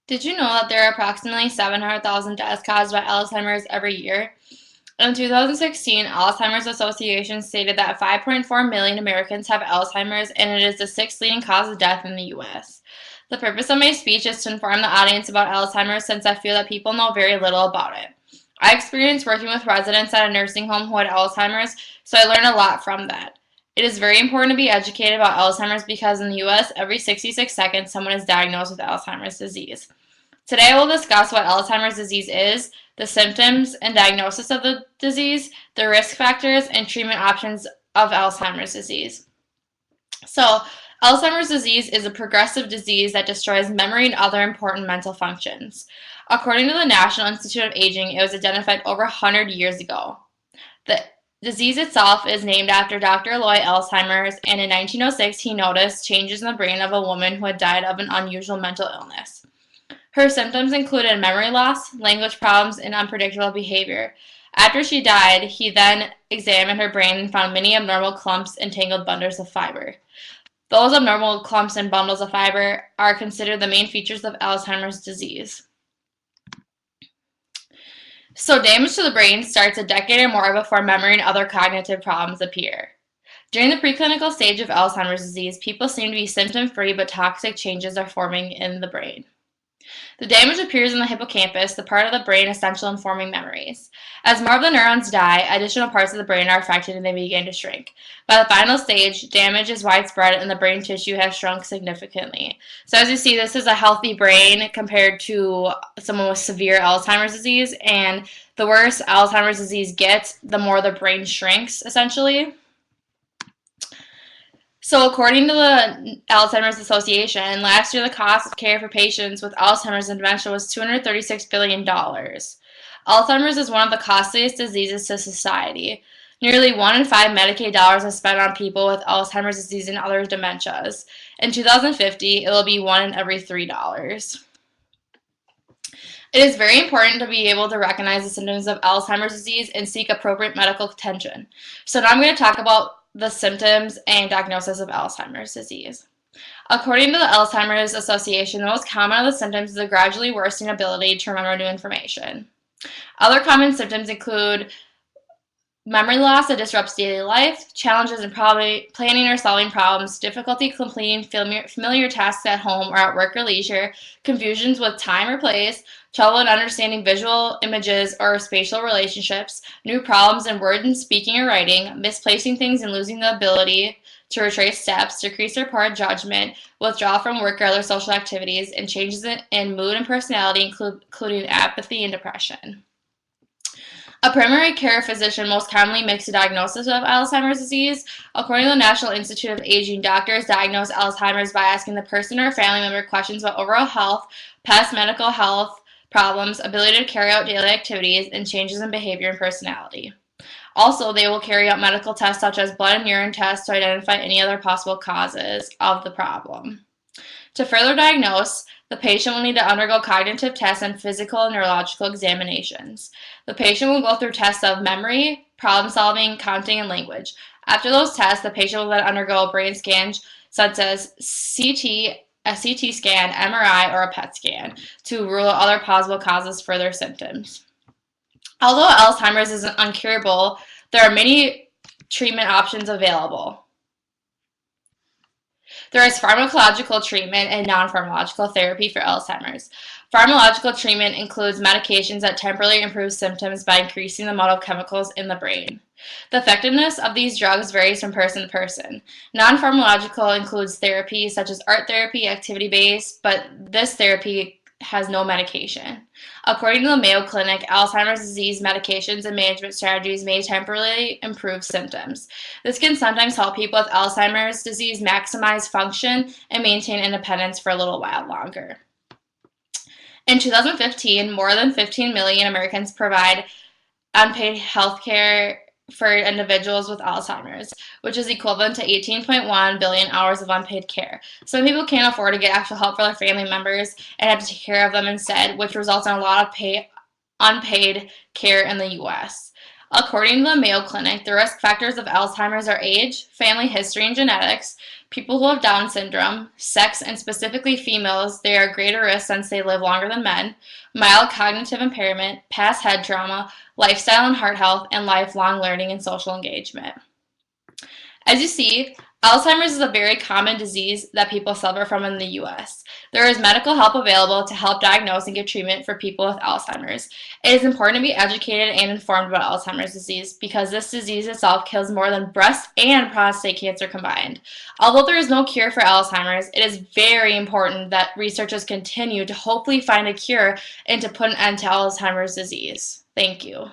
Did you know that there are approximately 700,000 deaths caused by Alzheimer's every year? In 2016, Alzheimer's Association stated that 5.4 million Americans have Alzheimer's, and it is the sixth leading cause of death in the U.S. The purpose of my speech is to inform the audience about Alzheimer's since I feel that people know very little about it. I experienced working with residents at a nursing home who had Alzheimer's, so I learned a lot from that. It is very important to be educated about Alzheimer's because in the U.S., every 66 seconds someone is diagnosed with Alzheimer's disease. Today I will discuss what Alzheimer's disease is, the symptoms and diagnosis of the disease, the risk factors, and treatment options of Alzheimer's disease. So, Alzheimer's disease is a progressive disease that destroys memory and other important mental functions. According to the National Institute of Aging, it was identified over 100 years ago. The disease itself is named after Dr. Alois Alzheimer's, and in 1906 he noticed changes in the brain of a woman who had died of an unusual mental illness. Her symptoms included memory loss, language problems, and unpredictable behavior. After she died, he then examined her brain and found many abnormal clumps and tangled bundles of fiber. Those abnormal clumps and bundles of fiber are considered the main features of Alzheimer's disease. So damage to the brain starts a decade or more before memory and other cognitive problems appear. During the preclinical stage of Alzheimer's disease, people seem to be symptom-free, but toxic changes are forming in the brain. The damage appears in the hippocampus, the part of the brain essential in forming memories. As more of the neurons die, additional parts of the brain are affected and they begin to shrink. By the final stage, damage is widespread and the brain tissue has shrunk significantly. So as you see, this is a healthy brain compared to someone with severe Alzheimer's disease, and the worse Alzheimer's disease gets, the more the brain shrinks, essentially. So according to the Alzheimer's Association, last year the cost of care for patients with Alzheimer's and dementia was $236 billion. Alzheimer's is one of the costliest diseases to society. Nearly 1 in 5 Medicaid dollars is spent on people with Alzheimer's disease and other dementias. In 2050, it will be 1 in every $3. It is very important to be able to recognize the symptoms of Alzheimer's disease and seek appropriate medical attention. So now I'm going to talk about the symptoms and diagnosis of Alzheimer's disease. According to the Alzheimer's Association, the most common of the symptoms is a gradually worsening ability to remember new information. Other common symptoms include memory loss that disrupts daily life, challenges in planning or solving problems, difficulty completing familiar tasks at home or at work or leisure, confusions with time or place, trouble in understanding visual images or spatial relationships, new problems in word and speaking or writing, misplacing things and losing the ability to retrace steps, decreased or poor judgment, withdrawal from work or other social activities, and changes in mood and personality, including apathy and depression. A primary care physician most commonly makes a diagnosis of Alzheimer's disease. According to the National Institute of Aging, doctors diagnose Alzheimer's by asking the person or family member questions about overall health, past medical health problems, ability to carry out daily activities, and changes in behavior and personality. Also, they will carry out medical tests such as blood and urine tests to identify any other possible causes of the problem. To further diagnose, the patient will need to undergo cognitive tests and physical and neurological examinations. The patient will go through tests of memory, problem solving, counting, and language. After those tests, the patient will then undergo brain scans such as a CT scan, MRI, or a PET scan to rule out other possible causes for their symptoms. Although Alzheimer's is uncurable, there are many treatment options available. There is pharmacological treatment and non-pharmacological therapy for Alzheimer's. Pharmacological treatment includes medications that temporarily improve symptoms by increasing the amount of chemicals in the brain. The effectiveness of these drugs varies from person to person. Non-pharmacological includes therapy such as art therapy, activity-based, but this therapy has no medication. According to the Mayo Clinic, Alzheimer's disease medications and management strategies may temporarily improve symptoms. This can sometimes help people with Alzheimer's disease maximize function and maintain independence for a little while longer. In 2015, more than 15 million Americans provide unpaid health care for individuals with Alzheimer's, which is equivalent to 18.1 billion hours of unpaid care. Some people can't afford to get actual help for their family members and have to take care of them instead, which results in a lot of unpaid care in the U.S. According to the Mayo Clinic, the risk factors of Alzheimer's are age, family history, and genetics. People who have Down syndrome, sex and specifically females, they are at greater risk since they live longer than men, mild cognitive impairment, past head trauma, lifestyle and heart health, and lifelong learning and social engagement. As you see, Alzheimer's is a very common disease that people suffer from in the U.S. There is medical help available to help diagnose and give treatment for people with Alzheimer's. It is important to be educated and informed about Alzheimer's disease because this disease itself kills more than breast and prostate cancer combined. Although there is no cure for Alzheimer's, it is very important that researchers continue to hopefully find a cure and to put an end to Alzheimer's disease. Thank you.